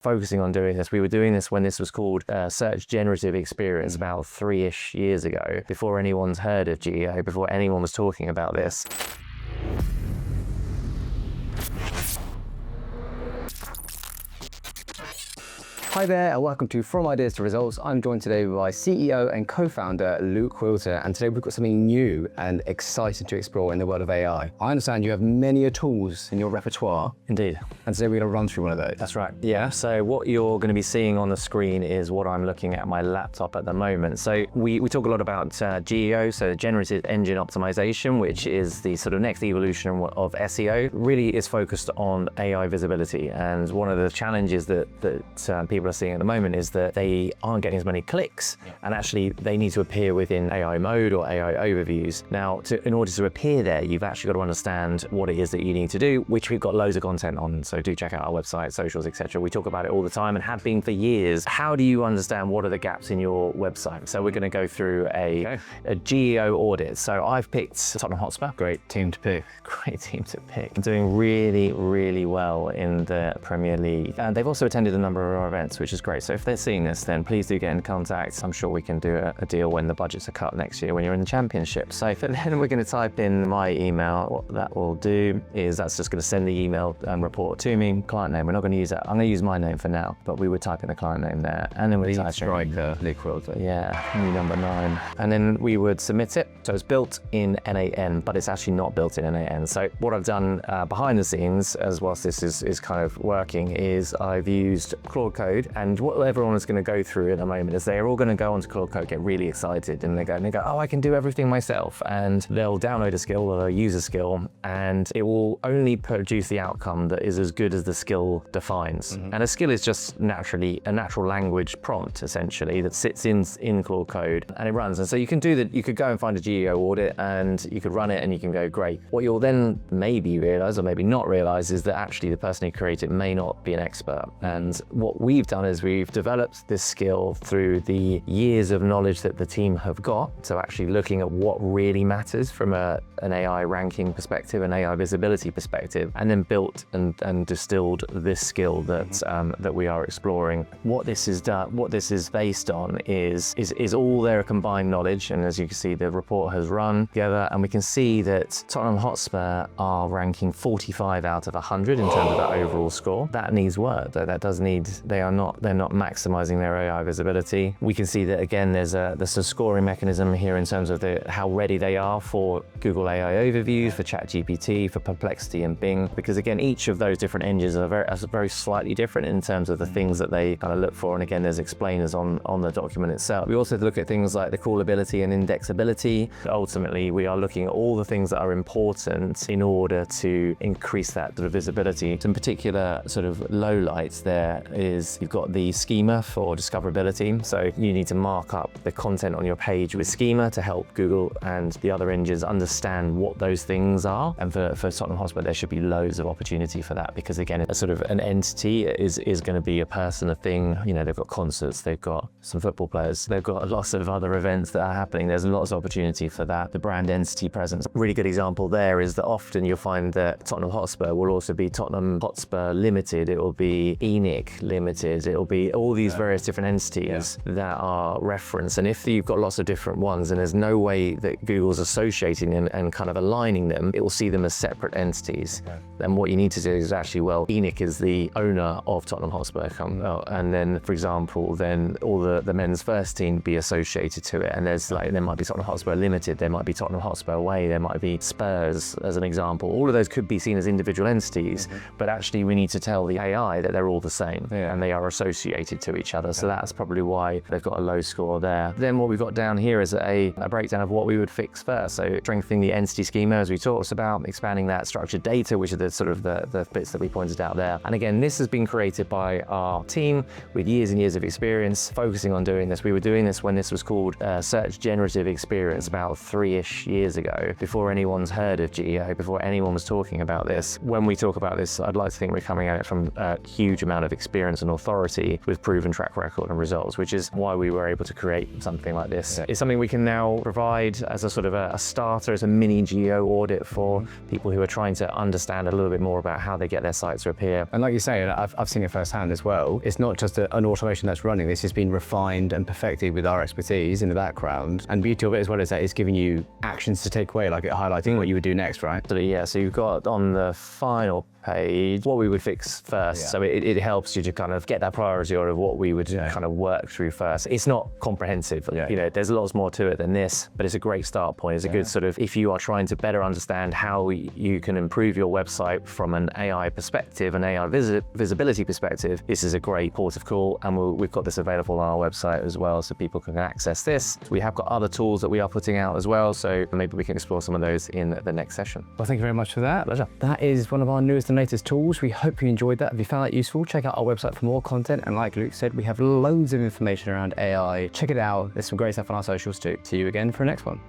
focusing on doing this. We were doing this when this was called Search Generative Experience about 3-ish years ago, before anyone's heard of GEO, before anyone was talking about this. Hi there and welcome to From Ideas to Results. I'm joined today by CEO and co-founder Luke Quilter, and today we've got something new and exciting to explore in the world of AI. I understand you have many tools in your repertoire. Indeed. And today we're going to run through one of those. That's right. Yeah, so what you're going to be seeing on the screen is what I'm looking at my laptop at the moment. So we talk a lot about GEO, so Generative Engine Optimisation, which is the sort of next evolution of SEO. Really is focused on AI visibility, and one of the challenges that people are seeing at the moment is that they aren't getting as many clicks, and actually they need to appear within AI mode or AI overviews. Now, in order to appear there, you've actually got to understand what it is that you need to do, which we've got loads of content on, so do check out our website, socials, etc. We talk about it all the time and have been for years. How do you understand what are the gaps in your website? So we're going to go through a GEO audit. So I've picked Tottenham Hotspur. Great team to pick. Great team to pick. Doing really, really well in the Premier League. And they've also attended a number of our events, which is great. So if they're seeing this, then please do get in contact. I'm sure we can do a deal when the budgets are cut next year when you're in the Championship. So then we're going to type in my email. What that will do is that's just going to send the email and report to me. Client name, we're not going to use that. I'm going to use my name for now, but we would type in the client name there. And then we type Striker, Luke Quilter. Yeah, new number 9. And then we would submit it. So it's built in NaN, but it's actually not built in NaN. So what I've done behind the scenes, as whilst this is kind of working, is I've used Claude Code, and what everyone is going to go through at the moment is they're all going to go onto Claude Code, get really excited, and they go, oh, I can do everything myself. And they'll download a skill or they'll use a skill, and it will only produce the outcome that is as good as the skill defines. And a skill is just naturally a natural language prompt, essentially, that sits in Claude Code and it runs. And so you can do that. You could go and find a GEO audit and you could run it and you can go, great. What you'll then maybe realize or maybe not realize is that actually the person who created it may not be an expert. And what we've done is we've developed this skill through the years of knowledge that the team have got. So actually looking at what really matters from an AI ranking perspective, an AI visibility perspective, and then built and distilled this skill that we are exploring. What this is based on is all their combined knowledge. And as you can see, the report has run together, and we can see that Tottenham Hotspur are ranking 45 out of 100 in terms of that overall score. That needs work. They're not maximizing their AI visibility. We can see that again, there's a scoring mechanism here in terms of how ready they are for Google AI overviews, for ChatGPT, for Perplexity and Bing, because again, each of those different engines are very slightly different in terms of the things that they kind of look for. And again, there's explainers on the document itself. We also look at things like the crawlability and indexability. Ultimately, we are looking at all the things that are important in order to increase that sort of visibility. Some particular sort of lowlights there is you've got the schema for discoverability. So you need to mark up the content on your page with schema to help Google and the other engines understand what those things are. And for Tottenham Hotspur, there should be loads of opportunity for that, because again, a sort of an entity is going to be a person, a thing. You know, they've got concerts, they've got some football players, they've got lots of other events that are happening. There's lots of opportunity for that. The brand entity presence. A really good example there is that often you'll find that Tottenham Hotspur will also be Tottenham Hotspur Limited, it will be ENIC Limited, it will be all these various different entities that are referenced. And if you've got lots of different ones and there's no way that Google's associating and kind of aligning them, it will see them as separate entities. Then what you need to do is actually, well, ENIC is the owner of Tottenham Hotspur, and then, for example, then all the men's first team be associated to it. And there might be Tottenham Hotspur Limited, there might be Tottenham Hotspur Away, there might be Spurs as an example. All of those could be seen as individual entities, but actually we need to tell the AI that they're all the same and they are associated to each other. So that's probably why they've got a low score there. Then what we've got down here is a breakdown of what we would fix first. So strengthening the entity schema, as we talked about, expanding that structured data, which are the sort of the bits that we pointed out there. And again, this has been created by our team with years and years of experience focusing on doing this. We were doing this when this was called Search Generative Experience about 3-ish years ago, before anyone's heard of GEO, before anyone was talking about this. When we talk about this, I'd like to think we're coming at it from a huge amount of experience and authority authority with proven track record and results, which is why we were able to create something like this. It's something we can now provide as a sort of a starter, as a mini GEO audit for people who are trying to understand a little bit more about how they get their sites to appear. And like you say, I've seen it firsthand as well. It's not just an automation that's running. This has been refined and perfected with our expertise in the background. And beauty of it as well is that it's giving you actions to take away, like it highlighting what you would do next, right? So yeah, so you've got on the final page what we would fix first. So it helps you to kind of get that priority order of what we would kind of work through first. It's not comprehensive. You know, there's lots more to it than this, but it's a great start point. It's a good sort of, if you are trying to better understand how you can improve your website from an AI perspective, an AI visibility perspective, this is a great port of call, and we've got this available on our website as well, so people can access this. We have got other tools that we are putting out as well, so maybe we can explore some of those in the next session. Well, thank you very much for that. Pleasure. That is one of our newest and latest tools. We hope you enjoyed that. If you found that useful, check out our website for more content. And like Luke said, we have loads of information around AI. Check it out. There's some great stuff on our socials too. See you again for the next one.